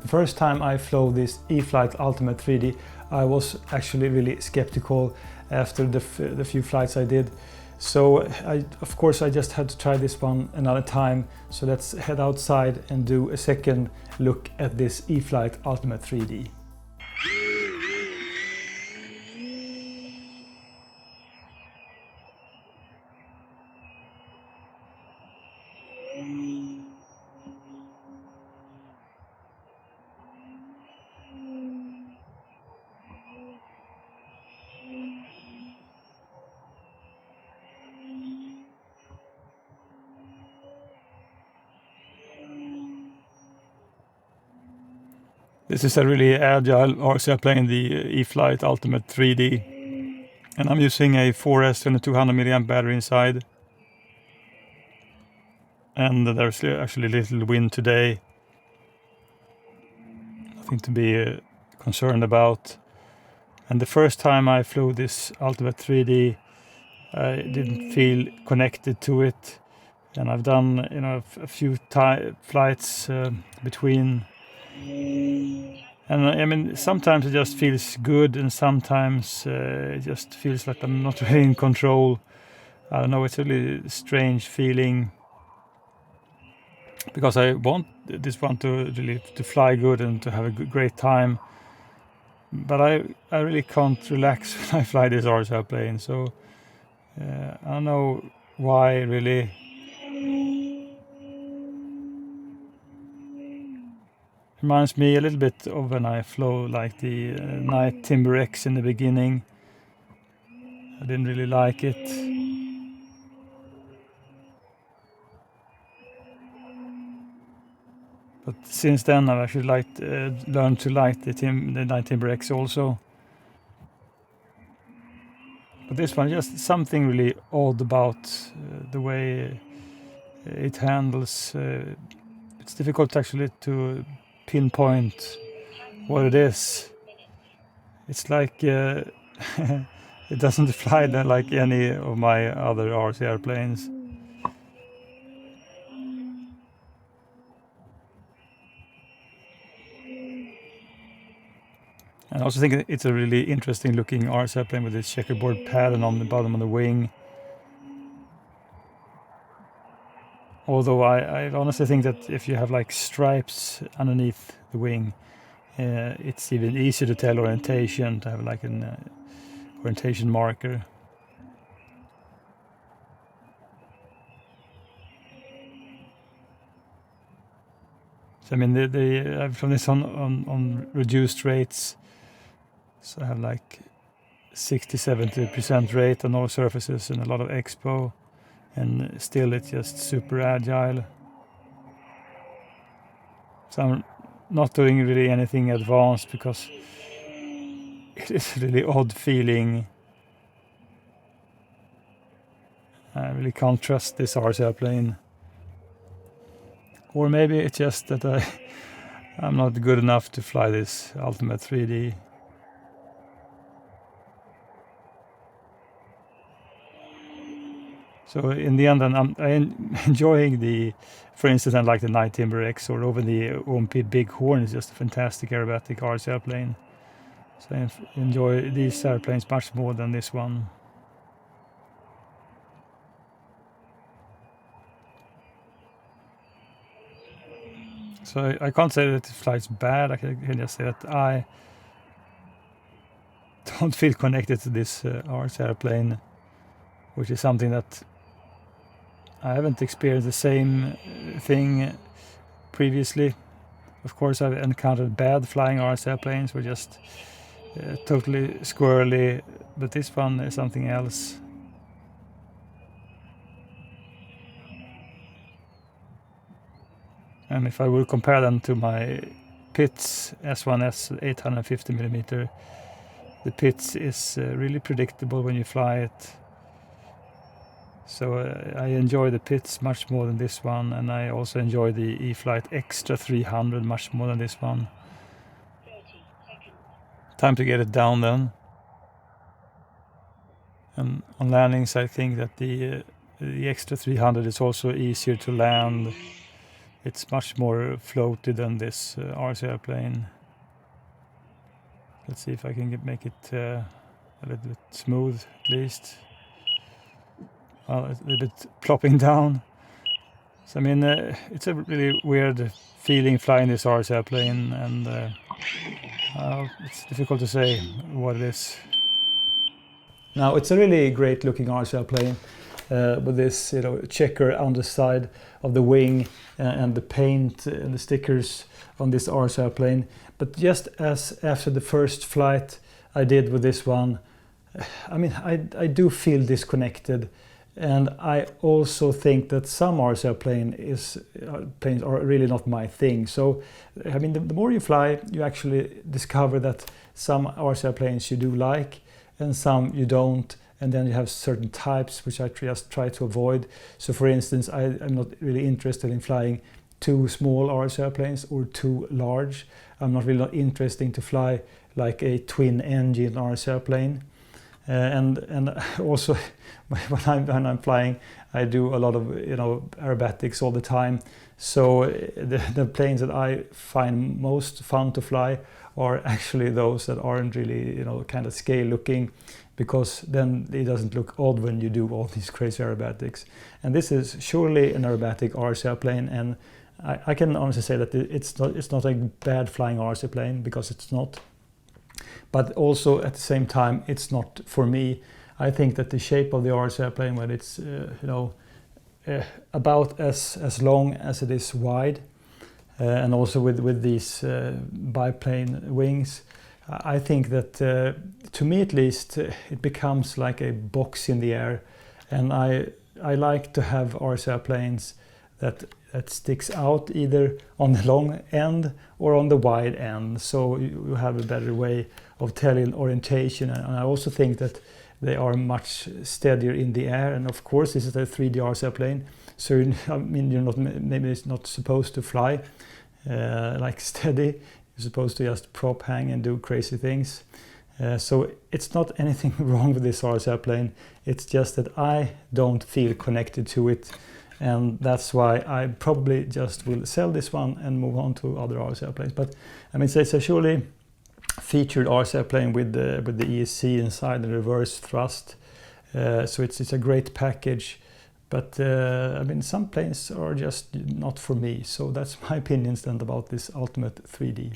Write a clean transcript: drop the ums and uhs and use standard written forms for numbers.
First time I flew this E-Flite Ultimate 3D, I was actually really skeptical after the few flights I did. So of course I just had to try this one another time. So let's head outside and do a second look at this E-Flite Ultimate 3D. This is a really agile RC airplane, the E-Flite Ultimate 3D. And I'm using a 4S and a 200 mAh battery inside. And there's actually little wind today. Nothing to be concerned about. And the first time I flew this Ultimate 3D, I didn't feel connected to it. And I've done, a few flights between. And I mean, sometimes it just feels good, and sometimes it just feels like I'm not really in control. I don't know, it's a really strange feeling. Because I want this one to really to fly good and to have a great time. But I really can't relax when I fly this RC airplane. So I don't know why really. Reminds me a little bit of when I flew like the Night Timber X in the beginning. I didn't really like it. But since then I've actually learned to like the Night Timber X also. But this one, just something really odd about the way it handles. It's difficult actually to pinpoint what it is. It's like it doesn't fly like any of my other RC airplanes. I also think it's a really interesting looking RC airplane with this checkerboard pattern on the bottom of the wing. Although I honestly think that if you have like stripes underneath the wing, it's even easier to tell orientation, to have like an orientation marker. So I mean, I've flown this on reduced rates. So I have like 60-70% rate on all surfaces and a lot of expo, and still it's just super agile. So I'm not doing really anything advanced because it is a really odd feeling. I really can't trust this RC airplane. Or maybe it's just that I'm not good enough to fly this Ultimate 3D. So in the end, I'm enjoying for instance, I like the Night Timber X, or over the OMP Big Horn is just a fantastic aerobatic RC airplane. So I enjoy these airplanes much more than this one. So I can't say that it flies bad. I can just say that I don't feel connected to this RC airplane, which is something that I haven't experienced the same thing previously. Of course, I've encountered bad flying RC airplanes, were just totally squirrely, but this one is something else. And if I would compare them to my Pitts S1S 850mm, the Pitts is really predictable when you fly it. So I enjoy the Pitts much more than this one, and I also enjoy the E-Flite Extra 300 much more than this one. Time to get it down then. And on landings I think that the Extra 300 is also easier to land it's much more floaty than this RC airplane. Let's see if I can make it a little bit smooth at least. Well, it's a little bit plopping down. So I mean, it's a really weird feeling flying this RC airplane, and it's difficult to say what it is. Now, it's a really great looking RC airplane with this, checker on the side of the wing and the paint and the stickers on this RC airplane. But just as after the first flight I did with this one, I mean, I do feel disconnected. And I also think that some RC planes are really not my thing. So, I mean, the more you fly, you actually discover that some RC planes you do like and some you don't. And then you have certain types which I just try to avoid. So, for instance, I'm not really interested in flying too small RC planes or too large. I'm not really interested to fly like a twin engine RC plane. And also when I'm flying, I do a lot of aerobatics all the time. So the planes that I find most fun to fly are actually those that aren't really kind of scale looking, because then it doesn't look odd when you do all these crazy aerobatics. And this is surely an aerobatic RC plane, and I can honestly say that it's not a bad flying RC plane, because it's not. But also at the same time, it's not for me. I think that the shape of the RC airplane, when it's about as long as it is wide, and also with these biplane wings, I think that to me at least, it becomes like a box in the air. And I like to have RC airplanes that sticks out either on the long end or on the wide end, so you have a better way of telling orientation. And I also think that they are much steadier in the air. And of course, this is a 3D RC plane, so I mean, maybe it's not supposed to fly like steady. You're supposed to just prop hang and do crazy things. So it's not anything wrong with this RC plane. It's just that I don't feel connected to it. And that's why I probably just will sell this one and move on to other RC airplanes. But I mean, it's a surely featured RC airplane with the ESC inside, the reverse thrust. So it's a great package. But I mean, some planes are just not for me. So that's my opinions then about this Ultimate 3D.